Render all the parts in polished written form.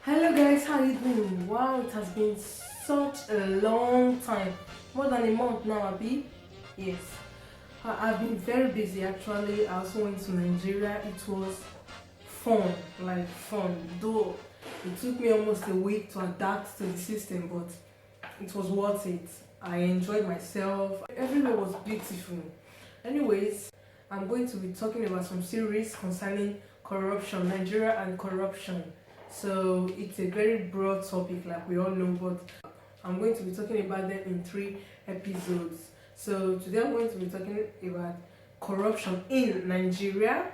Hello guys, how you doing? Wow, it has been such a long time. More than a month now, Abby. Yes. I've been very busy actually. I also went to Nigeria. It was fun, like fun. Though it took me almost a week to adapt to the system, but it was worth it. I enjoyed myself. Everywhere was beautiful. Anyways, I'm going to be talking about some series concerning corruption, Nigeria and corruption. So it's a very broad topic, like we all know, but I'm going to be talking about them in 3 episodes. So today I'm going to be talking about corruption in Nigeria.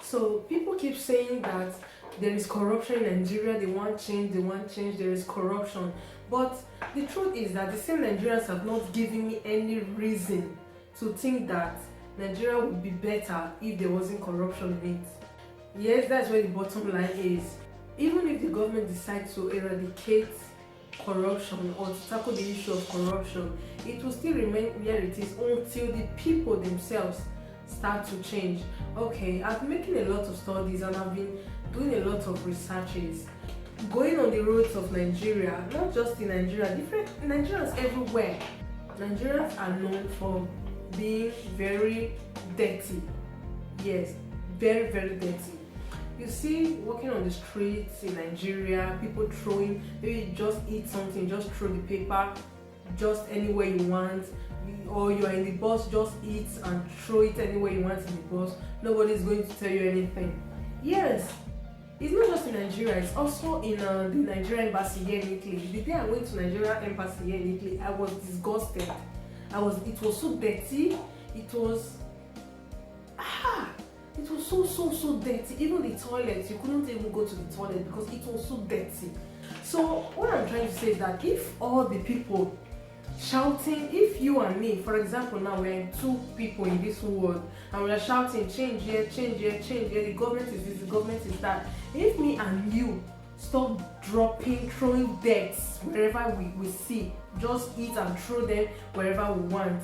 So people keep saying that there is corruption in Nigeria, they want change, there is corruption. But the truth is that the same Nigerians have not given me any reason to think that Nigeria would be better if there wasn't corruption in it. Yes, that's where the bottom line is. Even if the government decides to eradicate corruption or to tackle the issue of corruption, it will still remain where it is until the people themselves start to change. Okay, I've been making a lot of studies and I've been doing a lot of researches, going on the roads of Nigeria, not just in Nigeria, different Nigerians everywhere. Nigerians are known for being very dirty. Yes, very, very dirty. You see, walking on the streets in Nigeria, people throwing, maybe you just eat something, just throw the paper just anywhere you want, or you are in the bus, just eat and throw it anywhere you want in the bus. Nobody is going to tell you anything. Yes, it's not just in Nigeria, it's also in the Nigerian embassy here in Italy. The day I went to Nigerian embassy here in Italy, I was disgusted. It was so dirty. It was so dirty. Even the toilets, you couldn't even go to the toilet because it was so dirty. So what I'm trying to say is that if all the people shouting, if you and me, for example, now we're 2 people in this world and we are shouting change here, change here, change here, the government is this, the government is that. If me and you stop throwing dirt wherever we see, just eat and throw them wherever we want,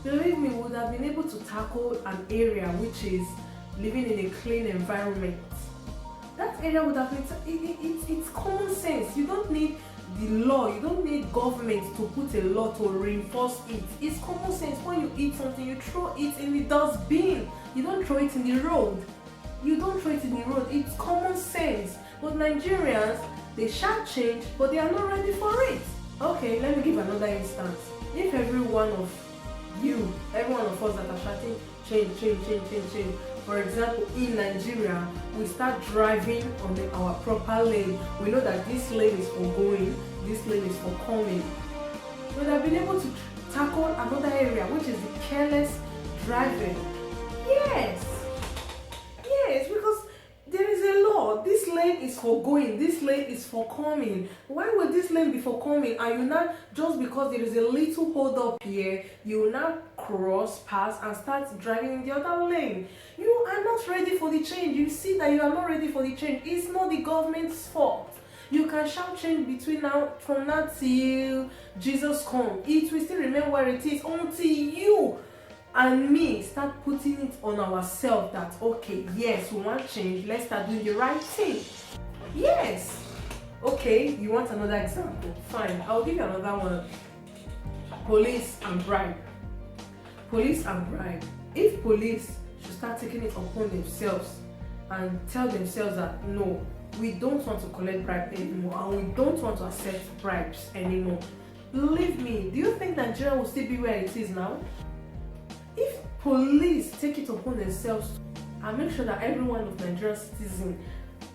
believe me, we would have been able to tackle an area which is living in a clean environment. That area would have been, it's common sense. You don't need the law, you don't need government to put a law to reinforce it. It's common sense. When you eat something, you throw it in the dustbin. You don't throw it in the road. It's common sense. But Nigerians, they shout change, but they are not ready for it. Okay, let me give another instance. If every one of us that are shouting change, for example, in Nigeria, we start driving on our proper lane. We know that this lane is for going, this lane is for coming. We would have been able to tackle another area, which is the careless driving. Yes, because there is a law. This lane is for going, this lane is for coming. Why would this lane be for coming? And you now, just because there is a little hold up here, you will now cross, pass, and start driving in the other lane. You are not ready for the change. You see that you are not ready for the change. It's not the government's fault. You can shout change from now till Jesus comes. It will still remain where it is until you and me start putting it on ourselves that, okay, yes, we want change, let's start doing the right thing. Yes. Okay, you want another example? Fine, I'll give you another one. Police and bribe. If police should start taking it upon themselves and tell themselves that no, we don't want to collect bribes anymore and we don't want to accept bribes anymore, believe me, do you think Nigeria will still be where it is now? If police take it upon themselves and make sure that every one of Nigerian citizens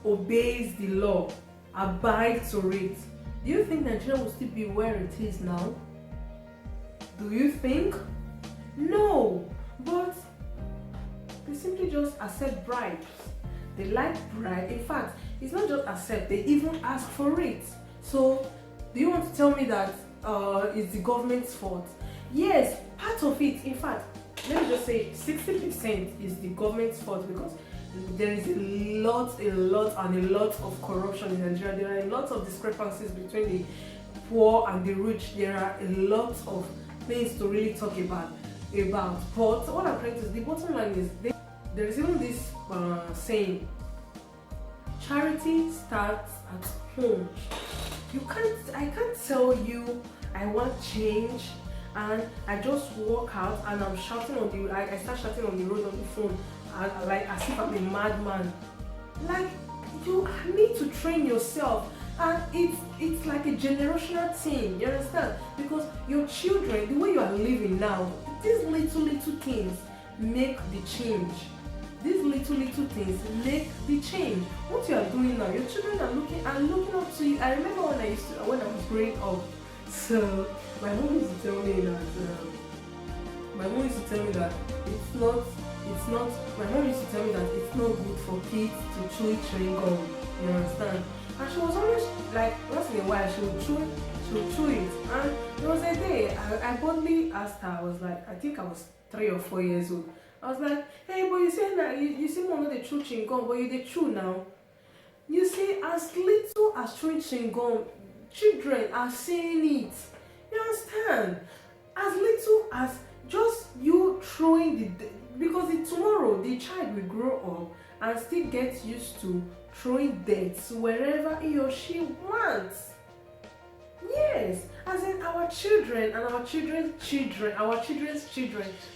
obeys the law, abides to it, do you think Nigeria will still be where it is now? Do you think? No, but they simply just accept bribes. They like bribe. In fact, it's not just accept, they even ask for it. So, do you want to tell me that it's the government's fault? Yes, part of it. In fact, let me just say 60% is the government's fault because there is a lot of corruption in Nigeria. There are a lot of discrepancies between the poor and the rich. There are a lot of things to really talk about. But what I'm trying to say, the bottom line is there is even this saying, charity starts at home. I can't tell you I want change and I just walk out and I'm shouting on the I start shouting on the road on the phone and like as if I'm a madman. Like, you need to train yourself, and it's like a generational thing, you understand? Because your children, the way you are living now, these little things make the change. These little things make the change. What you are doing now, your children are looking up to you. I remember when I was growing up. So my mom used to tell me that it's not good for kids to chew chewing gum. You understand? And she was always like, once in a while she would chew it. And there was a day I boldly asked her. I was like, I think I was 3 or 4 years old. I was like, hey, but you say that you see mom not chew chewing gum, but you dey chew now. You see, as little as chewing gum, children are saying it. You understand? As little as just you throwing because tomorrow the child will grow up and still get used to throwing dirt wherever he or she wants. Yes, as in our children and our children's children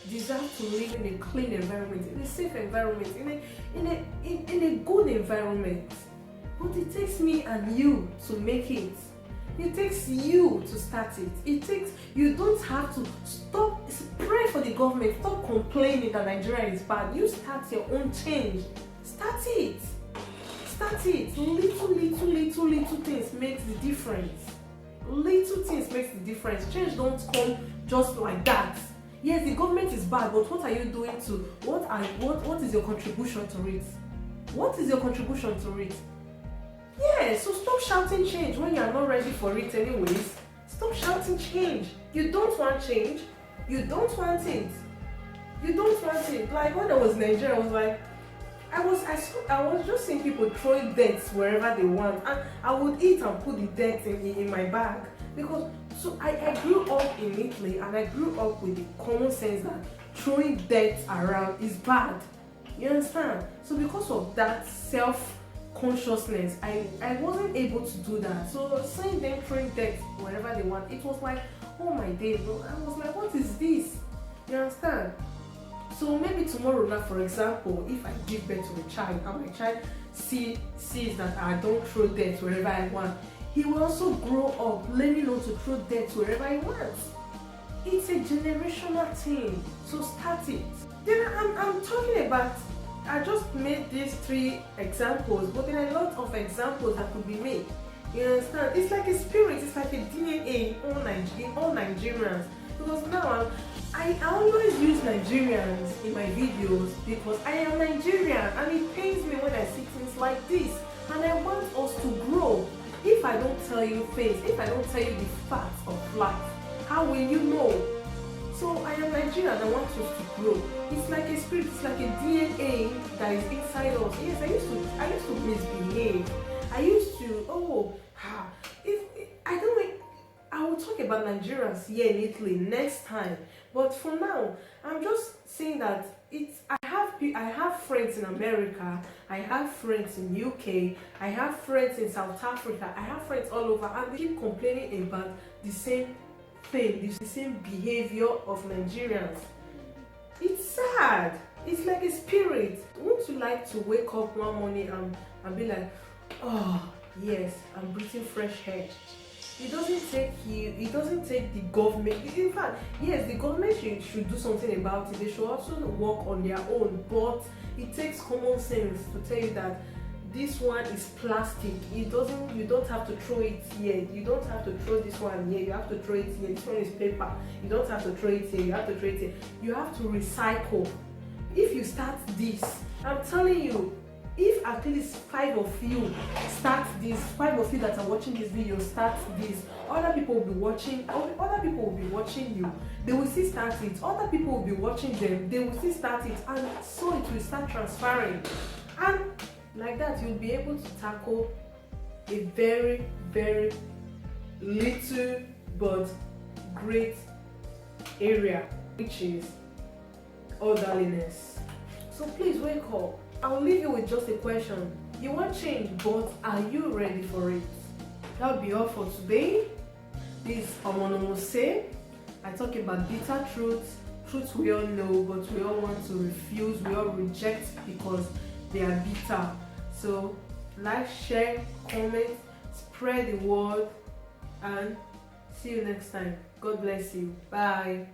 deserve to live in a clean environment, in a safe environment, in a good environment. But it takes me and you to make it. It takes you to start it. You don't have to stop, pray for the government, stop complaining that Nigeria is bad. You start your own change. Start it. Little things makes the difference. Little things makes the difference. Change don't come just like that. Yes, the government is bad, but what are you doing to what is your contribution to it? What is your contribution to it? Yeah, so stop shouting change when you are not ready for it anyways. Stop shouting change. You don't want change. You don't want it. Like when I was in Nigeria, I was like, I was just seeing people throwing dirt wherever they want, and I would eat and put the dirt in my bag. Because so I grew up in Italy, and I grew up with the common sense that throwing dirt around is bad. You understand? So because of that self-consciousness, I wasn't able to do that. So seeing them throwing dirt wherever they want, it was like, oh my days. I was like, what is this? You understand? So maybe tomorrow now, for example, if I give birth to a child and my child sees that I don't throw dirt wherever I want, he will also grow up learning how to throw dirt wherever he wants. It's a generational thing, so start it. Then I'm talking about, I just made these 3 examples, but there are a lot of examples that could be made. You understand? It's like a spirit, it's like a DNA in all Nigerians. Because now I always use Nigerians in my videos because I am Nigerian, and it pains me when I see things like this, and I want us to grow. If I don't tell you if I don't tell you the facts of life, how will you know? So I am Nigerian and I want us to grow. It's like a spirit, it's like a DNA that is inside us. Yes, I used to misbehave. I used to I will talk about Nigerians here in Italy next time. But for now, I'm just saying that I have friends in America, I have friends in UK, I have friends in South Africa, I have friends all over, and they keep complaining about the same thing, the same behavior of Nigerians. It's sad. It's like a spirit. Wouldn't you like to wake up one morning and be like, oh yes, I'm breathing fresh air? It doesn't take the government. In fact, yes, the government should do something about it. They should also work on their own. But it takes common sense to tell you that this one is plastic. You don't have to throw it here. You don't have to throw this one here. You have to throw it here. This one is paper. You don't have to throw it here. You have to throw it here. You have to recycle. If you start this, I'm telling you, if at least 5 of you start this, 5 of you that are watching this video start this, other people will be watching you. They will still start it. Other people will be watching them. They will still start it, and so it will start transferring. And like that, you'll be able to tackle a very, very little but great area, which is orderliness. So please wake up. I'll leave you with just a question. You want change, but are you ready for it? That'll be all for today. This is Omonomose. I talk about bitter truths we all know, but we all want to refuse, we all reject because they are bitter. So like, share, comment, spread the word, and see you next time. God bless you. Bye.